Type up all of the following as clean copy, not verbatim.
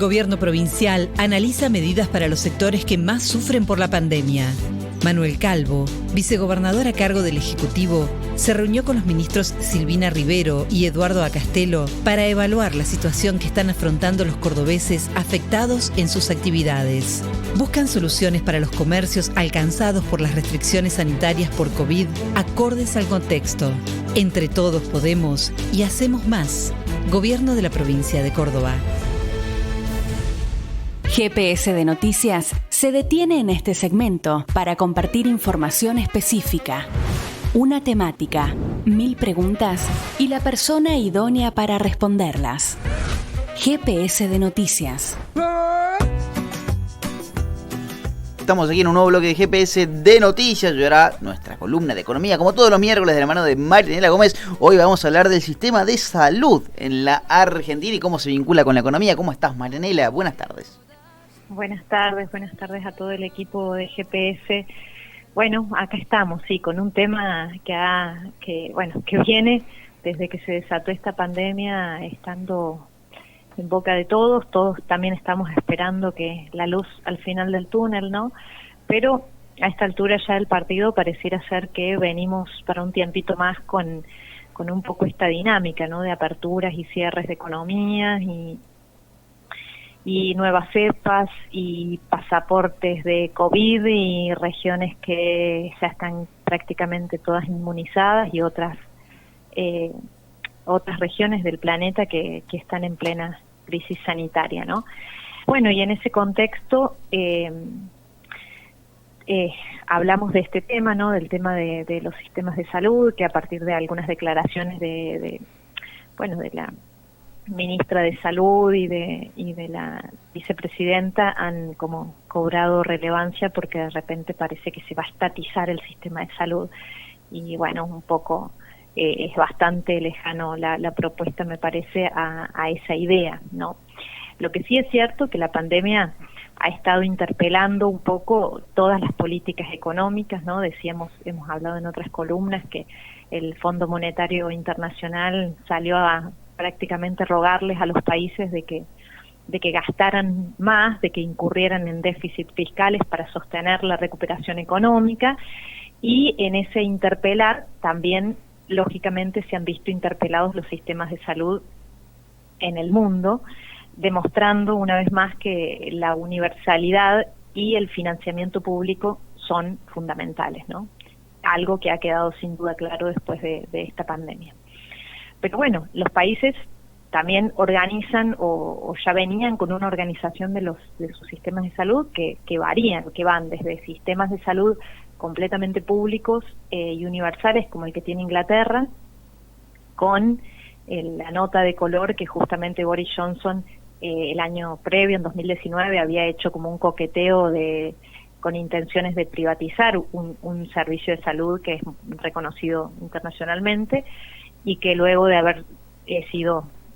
Gobierno provincial analiza medidas para los sectores que más sufren por la pandemia. Manuel Calvo, vicegobernador a cargo del Ejecutivo, se reunió con los ministros Silvina Rivero y Eduardo Acastelo para evaluar la situación que están afrontando los cordobeses afectados en sus actividades. Buscan soluciones para los comercios alcanzados por las restricciones sanitarias por COVID, acordes al contexto. Entre todos podemos y hacemos más. Gobierno de la provincia de Córdoba. GPS de Noticias se detiene en este segmento para compartir información específica. Una temática, 1000 preguntas y la persona idónea para responderlas. GPS de Noticias. Estamos aquí en un nuevo bloque de GPS de Noticias. Llegará nuestra columna de economía, como todos los miércoles, de la mano de Marinela Gómez. Hoy vamos a hablar del sistema de salud en la Argentina y cómo se vincula con la economía. ¿Cómo estás, Marinela? Buenas tardes. Buenas tardes a todo el equipo de GPS. Bueno, acá estamos, sí, con un tema que viene desde que se desató esta pandemia, estando en boca de todos también estamos esperando que la luz al final del túnel, ¿no? Pero a esta altura ya el partido pareciera ser que venimos para un tiempito más con un poco esta dinámica, ¿no? De aperturas y cierres de economías y nuevas cepas y pasaportes de COVID y regiones que ya están prácticamente todas inmunizadas y otras regiones del planeta que están en plena crisis sanitaria, ¿no? Bueno, y en ese contexto hablamos de este tema, ¿no? Del tema de los sistemas de salud, que a partir de algunas declaraciones de la ministra de Salud y de la vicepresidenta han como cobrado relevancia porque de repente parece que se va a estatizar el sistema de salud y bueno, un poco es bastante lejano la propuesta, me parece, a esa idea, ¿no? Lo que sí es cierto que la pandemia ha estado interpelando un poco todas las políticas económicas, ¿no? Hemos hablado en otras columnas que el Fondo Monetario Internacional salió a prácticamente rogarles a los países de que gastaran más, de que incurrieran en déficits fiscales para sostener la recuperación económica, y en ese interpelar también lógicamente se han visto interpelados los sistemas de salud en el mundo, demostrando una vez más que la universalidad y el financiamiento público son fundamentales, ¿no? Algo que ha quedado sin duda claro después de esta pandemia. Pero bueno, los países también organizan o ya venían con una organización de sus sistemas de salud que varían, que van desde sistemas de salud completamente públicos y universales como el que tiene Inglaterra, con la nota de color que justamente Boris Johnson el año previo, en 2019, había hecho como un coqueteo con intenciones de privatizar un servicio de salud que es reconocido internacionalmente, y que luego de haber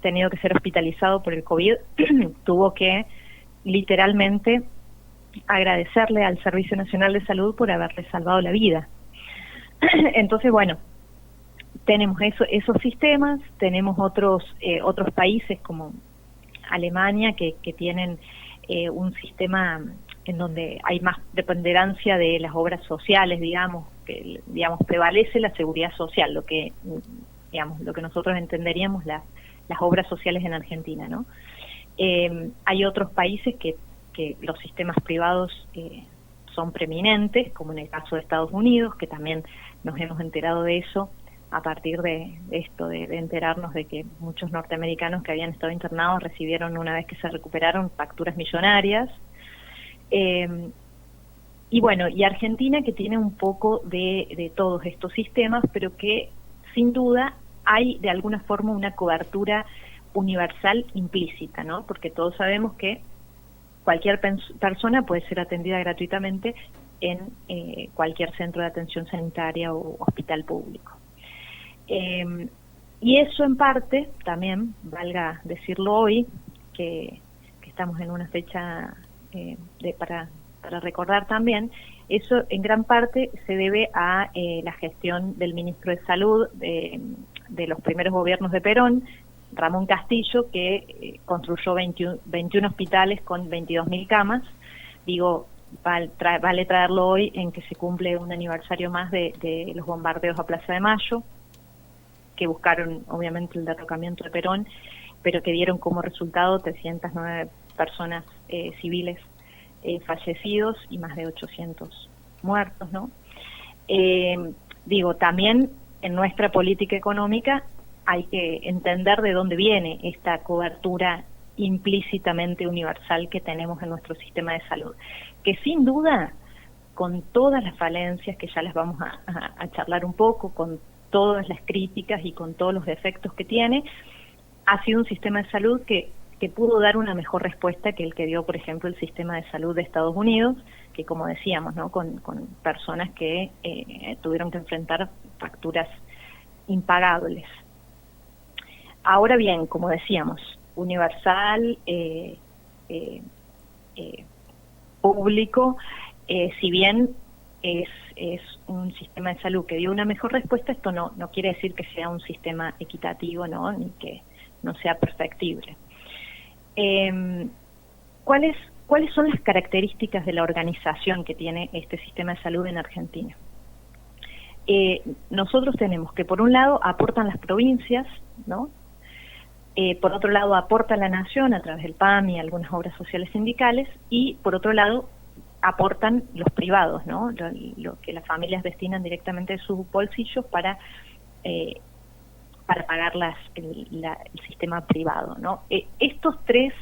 tenido que ser hospitalizado por el COVID, tuvo que literalmente agradecerle al Servicio Nacional de Salud por haberle salvado la vida. Entonces, bueno, tenemos esos sistemas, tenemos otros países como Alemania que tienen un sistema en donde hay más preponderancia de las obras sociales, digamos, prevalece la seguridad social, lo que nosotros entenderíamos las obras sociales en Argentina, ¿no? Hay otros países que los sistemas privados son preeminentes, como en el caso de Estados Unidos, que también nos hemos enterado de eso a partir de esto, de enterarnos de que muchos norteamericanos que habían estado internados recibieron, una vez que se recuperaron, facturas millonarias. Y bueno, y Argentina, que tiene un poco de todos estos sistemas, pero que sin duda hay de alguna forma una cobertura universal implícita, ¿no? Porque todos sabemos que cualquier persona puede ser atendida gratuitamente en cualquier centro de atención sanitaria o hospital público. Y eso en parte, también, valga decirlo hoy, que estamos en una fecha para recordar también, eso en gran parte se debe a la gestión del ministro de Salud de los primeros gobiernos de Perón, Ramón Castillo, que construyó 21 hospitales con 22.000 camas. Digo, vale traerlo hoy en que se cumple un aniversario más de los bombardeos a Plaza de Mayo, que buscaron obviamente el derrocamiento de Perón, pero que dieron como resultado 309 personas civiles fallecidos y más de 800 muertos, ¿no? Digo, también en nuestra política económica hay que entender de dónde viene esta cobertura implícitamente universal que tenemos en nuestro sistema de salud, que sin duda, con todas las falencias que ya las vamos a charlar un poco, con todas las críticas y con todos los defectos que tiene, ha sido un sistema de salud que pudo dar una mejor respuesta que el que dio, por ejemplo, el sistema de salud de Estados Unidos, que como decíamos, ¿no? con personas que tuvieron que enfrentar facturas impagables. Ahora bien, como decíamos, universal, público, si bien es un sistema de salud que dio una mejor respuesta, esto no quiere decir que sea un sistema equitativo, ¿no? Ni que no sea perfectible. ¿Cuáles son las características de la organización que tiene este sistema de salud en Argentina? Nosotros tenemos que, por un lado, aportan las provincias, ¿no? Por otro lado, aporta la nación a través del PAM y algunas obras sociales sindicales, y por otro lado, aportan los privados, ¿no? Lo que las familias destinan directamente de sus bolsillos para pagar el sistema privado, ¿no? Estos tres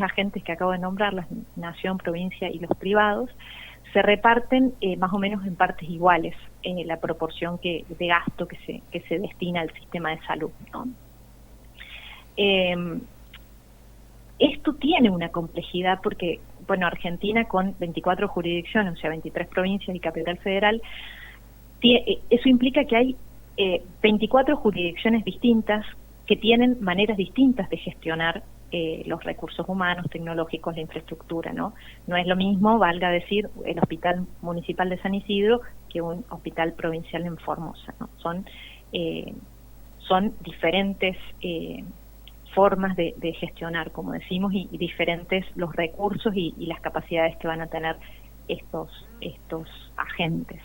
agentes que acabo de nombrar, la nación, provincia y los privados, se reparten más o menos en partes iguales en la proporción de gasto que se destina al sistema de salud, ¿no? Esto tiene una complejidad porque, bueno, Argentina con 24 jurisdicciones, o sea, 23 provincias y capital federal, eso implica que hay 24 jurisdicciones distintas que tienen maneras distintas de gestionar los recursos humanos, tecnológicos, la infraestructura, ¿no? No es lo mismo, valga decir, el Hospital Municipal de San Isidro que un hospital provincial en Formosa, ¿no? Son diferentes formas de gestionar, como decimos, y diferentes los recursos y las capacidades que van a tener estos agentes.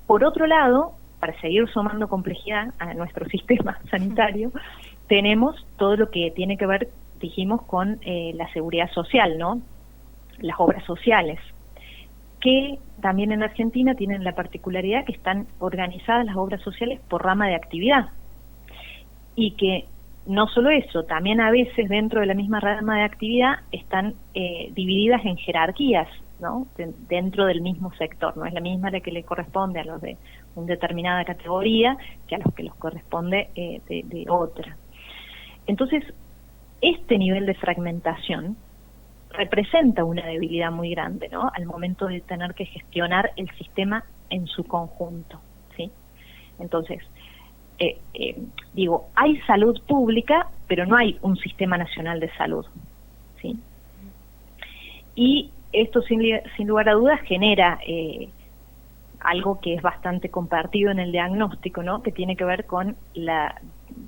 Por otro lado, para seguir sumando complejidad a nuestro sistema sanitario, tenemos todo lo que tiene que ver, dijimos, con la seguridad social, ¿no? Las obras sociales, que también en Argentina tienen la particularidad que están organizadas las obras sociales por rama de actividad. Y que no solo eso, también a veces dentro de la misma rama de actividad están divididas en jerarquías, ¿no? Dentro del mismo sector, no es la misma la que le corresponde a los de una determinada categoría que a los que les corresponde de otra. Entonces, este nivel de fragmentación representa una debilidad muy grande, ¿no? Al momento de tener que gestionar el sistema en su conjunto, ¿sí? Entonces, digo, hay salud pública, pero no hay un sistema nacional de salud, ¿sí? Y esto sin lugar a dudas genera algo que es bastante compartido en el diagnóstico, ¿no? Que tiene que ver con la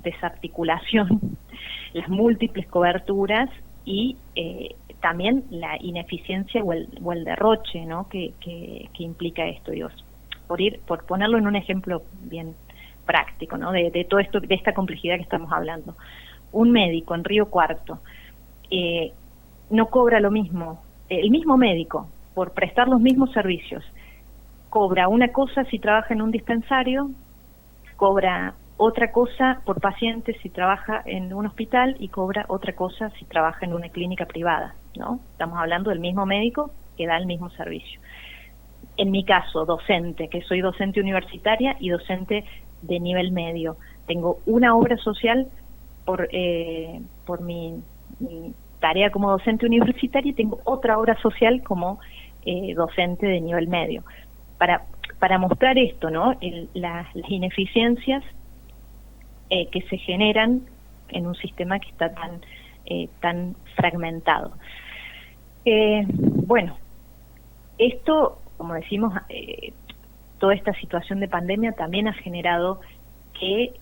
desarticulación, las múltiples coberturas y también la ineficiencia o el derroche, ¿no? que implica esto, Dios. Por ponerlo en un ejemplo bien práctico, ¿no? De todo esto, de esta complejidad que estamos hablando. Un médico en Río Cuarto no cobra lo mismo, el mismo médico, por prestar los mismos servicios, cobra una cosa si trabaja en un dispensario, cobra otra cosa por pacientes si trabaja en un hospital y cobra otra cosa si trabaja en una clínica privada, ¿no? Estamos hablando del mismo médico que da el mismo servicio. En mi caso, docente, que soy docente universitaria y docente de nivel medio, tengo una obra social por mi tarea como docente universitaria y tengo otra obra social como docente de nivel medio. Para mostrar esto, ¿no? Las ineficiencias que se generan en un sistema que está tan fragmentado. Bueno, esto, como decimos, toda esta situación de pandemia también ha generado que,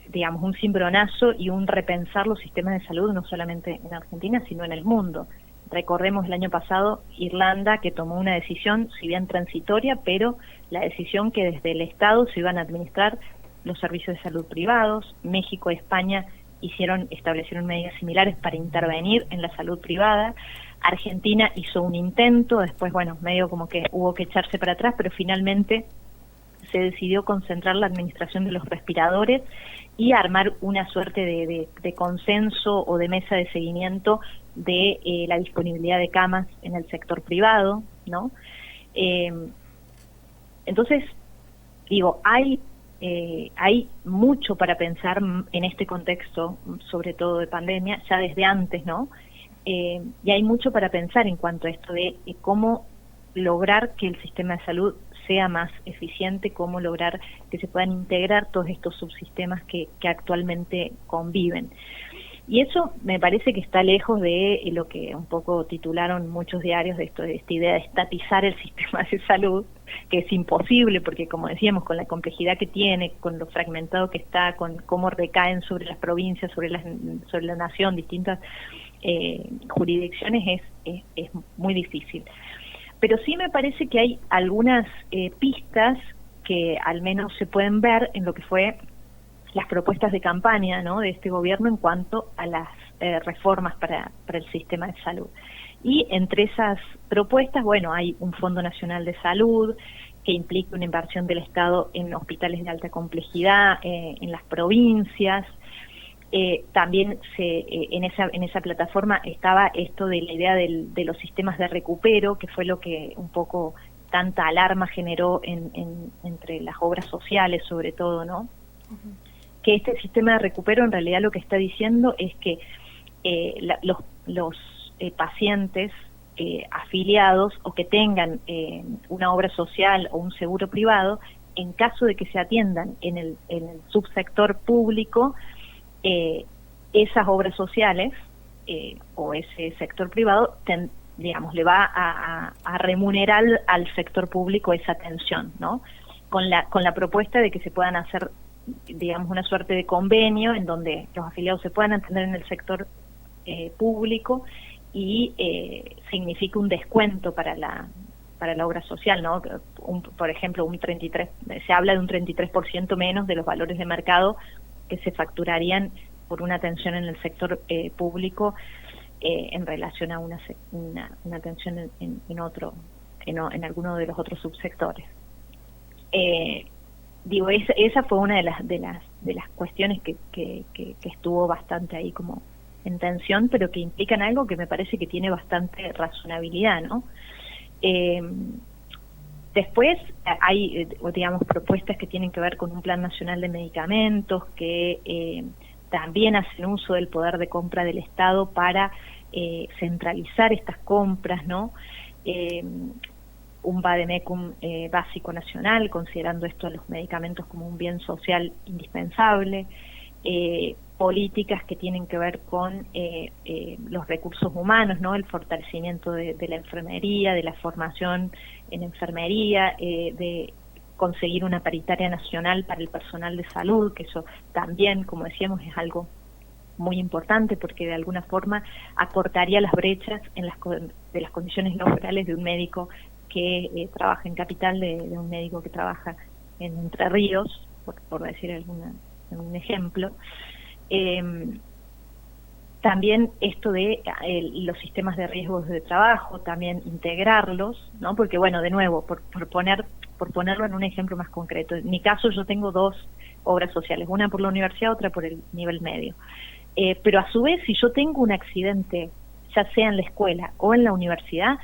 digamos, un cimbronazo y un repensar los sistemas de salud, no solamente en Argentina, sino en el mundo. Recordemos el año pasado Irlanda, que tomó una decisión, si bien transitoria, pero la decisión que desde el Estado se iban a administrar los servicios de salud privados. México y España establecieron medidas similares para intervenir en la salud privada. Argentina hizo un intento, después, bueno, medio como que hubo que echarse para atrás, pero finalmente se decidió concentrar la administración de los respiradores y armar una suerte de consenso o de mesa de seguimiento de la disponibilidad de camas en el sector privado, ¿no? Entonces, digo, hay mucho para pensar en este contexto, sobre todo de pandemia, ya desde antes, ¿no? Y hay mucho para pensar en cuanto a esto de cómo lograr que el sistema de salud sea más eficiente, cómo lograr que se puedan integrar todos estos subsistemas que actualmente conviven. Y eso me parece que está lejos de lo que un poco titularon muchos diarios de esta idea de estatizar el sistema de salud, que es imposible porque, como decíamos, con la complejidad que tiene, con lo fragmentado que está, con cómo recaen sobre las provincias, sobre la nación, distintas jurisdicciones, es muy difícil. Pero sí me parece que hay algunas pistas que al menos se pueden ver en lo que fue las propuestas de campaña, ¿no?, de este gobierno en cuanto a las reformas para el sistema de salud. Y entre esas propuestas, bueno, hay un Fondo Nacional de Salud que implica una inversión del Estado en hospitales de alta complejidad en las provincias. También en esa plataforma estaba esto de la idea de los sistemas de recupero, que fue lo que un poco tanta alarma generó entre las obras sociales, sobre todo, ¿no? Uh-huh. Que este sistema de recupero en realidad lo que está diciendo es que los pacientes afiliados o que tengan una obra social o un seguro privado, en caso de que se atiendan en el subsector público, esas obras sociales o ese sector privado, digamos, le va a remunerar al sector público esa atención, ¿no? Con la propuesta de que se puedan hacer, digamos, una suerte de convenio en donde los afiliados se puedan atender en el sector público y significa un descuento para la obra social, ¿no? Por ejemplo, se habla de un 33% menos de los valores de mercado que se facturarían por una atención en el sector público en relación a una atención en alguno de los otros subsectores. Digo, esa fue una de las cuestiones que estuvo bastante ahí como en tensión, pero que implican algo que me parece que tiene bastante razonabilidad, ¿no? Después hay, digamos, propuestas que tienen que ver con un plan nacional de medicamentos que también hacen uso del poder de compra del Estado para centralizar estas compras, ¿no? Un vademecum básico nacional, considerando esto a los medicamentos como un bien social indispensable, políticas que tienen que ver con los recursos humanos, ¿no? El fortalecimiento de la enfermería, de la formación en enfermería, de conseguir una paritaria nacional para el personal de salud, que eso también, como decíamos, es algo muy importante porque de alguna forma acortaría las brechas de las condiciones laborales de un médico que trabaja en Capital, de un médico que trabaja en Entre Ríos, por decir algún ejemplo. También esto de los sistemas de riesgos de trabajo, también integrarlos, ¿no? Porque, bueno, de nuevo, por ponerlo en un ejemplo más concreto, en mi caso yo tengo 2 obras sociales, una por la universidad, otra por el nivel medio. Pero a su vez, si yo tengo un accidente, ya sea en la escuela o en la universidad,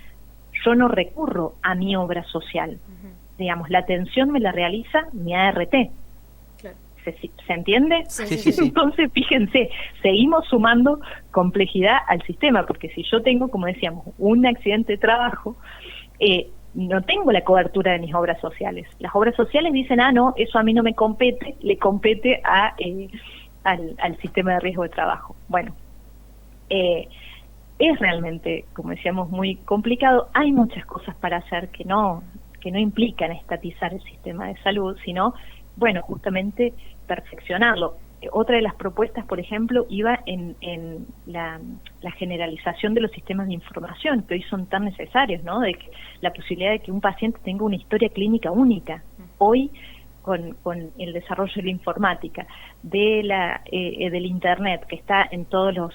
yo no recurro a mi obra social. Uh-huh. Digamos, la atención me la realiza mi ART. Claro. ¿Se entiende? Sí. Entonces, fíjense, seguimos sumando complejidad al sistema, porque si yo tengo, como decíamos, un accidente de trabajo, no tengo la cobertura de mis obras sociales. Las obras sociales dicen, no, eso a mí no me compete, le compete al sistema de riesgo de trabajo. Bueno, es realmente, como decíamos, muy complicado. Hay muchas cosas para hacer que no implican estatizar el sistema de salud, sino bueno, justamente perfeccionarlo. Otra de las propuestas, por ejemplo, iba en la generalización de los sistemas de información, que hoy son tan necesarios, ¿no? De que la posibilidad de que un paciente tenga una historia clínica única. Hoy, con el desarrollo de la informática, del internet, que está en todos los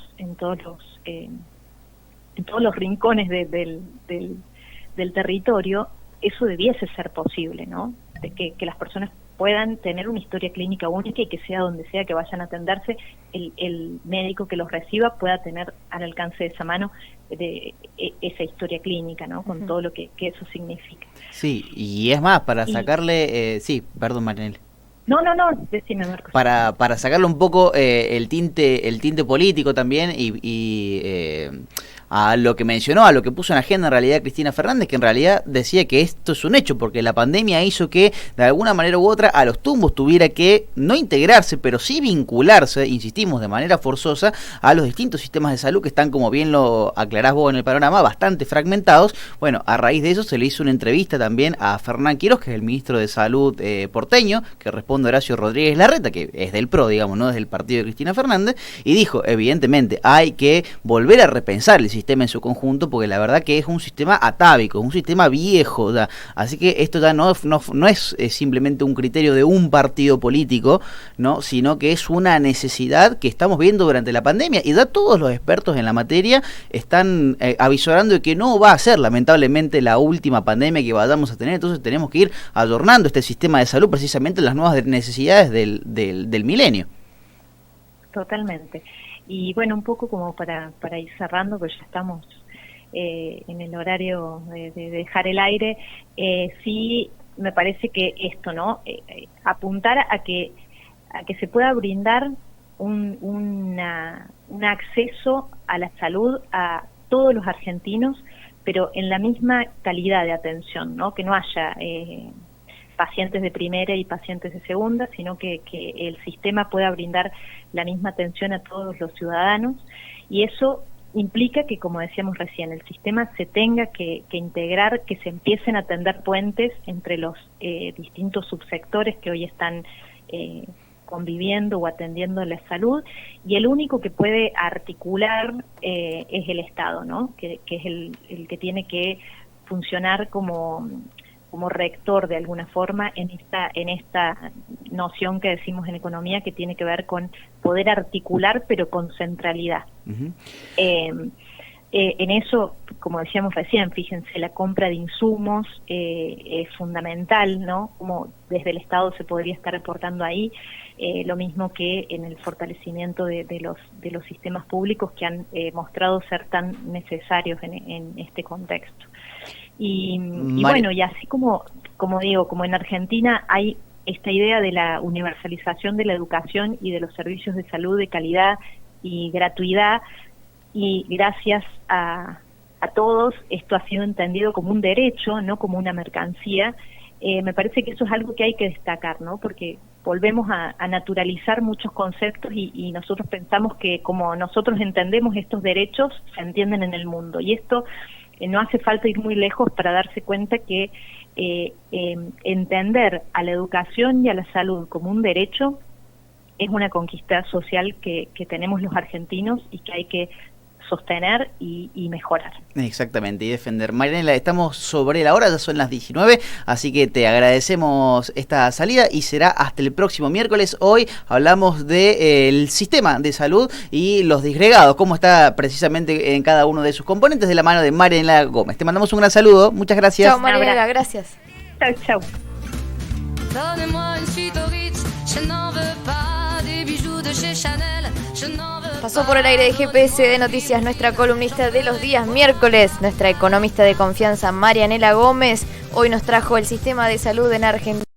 rincones del territorio, eso debiese ser posible, ¿no? De que las personas puedan tener una historia clínica única y que sea donde sea que vayan a atenderse, el médico que los reciba pueda tener al alcance de esa mano de esa historia clínica, ¿no? Con todo lo que eso significa. Sí, y es más, para sacarle... sí, perdón, Marianela. No, decime, Marcos. Para sacarle un poco el tinte político también y a lo que mencionó, a lo que puso en agenda en realidad Cristina Fernández, que en realidad decía que esto es un hecho, porque la pandemia hizo que de alguna manera u otra a los tumbos tuviera que no integrarse, pero sí vincularse, insistimos, de manera forzosa a los distintos sistemas de salud que están, como bien lo aclarás vos en el panorama, bastante fragmentados. Bueno, a raíz de eso se le hizo una entrevista también a Fernán Quiroz, que es el ministro de Salud porteño, que responde a Horacio Rodríguez Larreta, que es del PRO, digamos, no es del partido de Cristina Fernández, y dijo, evidentemente, hay que volver a repensar el sistema en su conjunto, porque la verdad que es un sistema atávico, es un sistema viejo, ¿da? Así que esto ya no es simplemente un criterio de un partido político, ¿no? Sino que es una necesidad que estamos viendo durante la pandemia, y ya todos los expertos en la materia están avisorando de que no va a ser lamentablemente la última pandemia que vayamos a tener. Entonces tenemos que ir adornando este sistema de salud precisamente en las nuevas necesidades del milenio. Totalmente. Y bueno, un poco como para ir cerrando, pues ya estamos en el horario de dejar el aire, sí me parece que esto, ¿no? Apuntar a que se pueda brindar un acceso a la salud a todos los argentinos, pero en la misma calidad de atención, ¿no? Que no haya pacientes de primera y pacientes de segunda, sino que el sistema pueda brindar la misma atención a todos los ciudadanos, y eso implica que, como decíamos recién, el sistema se tenga que integrar, que se empiecen a tender puentes entre los distintos subsectores que hoy están conviviendo o atendiendo la salud, y el único que puede articular es el Estado, ¿no? Que es el que tiene que funcionar como rector de alguna forma en esta noción que decimos en economía, que tiene que ver con poder articular pero con centralidad. Uh-huh. En eso, como decíamos recién, fíjense, la compra de insumos es fundamental, ¿no? Como desde el Estado se podría estar aportando ahí, lo mismo que en el fortalecimiento de los sistemas públicos que han mostrado ser tan necesarios en este contexto. Y bueno, y así como digo, como en Argentina hay esta idea de la universalización de la educación y de los servicios de salud de calidad y gratuidad, y gracias a todos esto ha sido entendido como un derecho, no como una mercancía. Me parece que eso es algo que hay que destacar, ¿no? Porque volvemos a naturalizar muchos conceptos y nosotros pensamos que como nosotros entendemos estos derechos, se entienden en el mundo. Y esto no hace falta ir muy lejos para darse cuenta que entender a la educación y a la salud como un derecho es una conquista social que tenemos los argentinos y que hay que sostener y mejorar. Exactamente, y defender. Marianela, estamos sobre la hora, ya son las 19, así que te agradecemos esta salida y será hasta el próximo miércoles. Hoy hablamos del sistema de salud y los disgregados, cómo está precisamente en cada uno de sus componentes, de la mano de Marianela Gómez. Te mandamos un gran saludo, muchas gracias. Chao, Marianela, gracias. Chau. Pasó por el aire de GPS de Noticias nuestra columnista de los días miércoles, nuestra economista de confianza Marianela Gómez. Hoy nos trajo el sistema de salud en Argentina.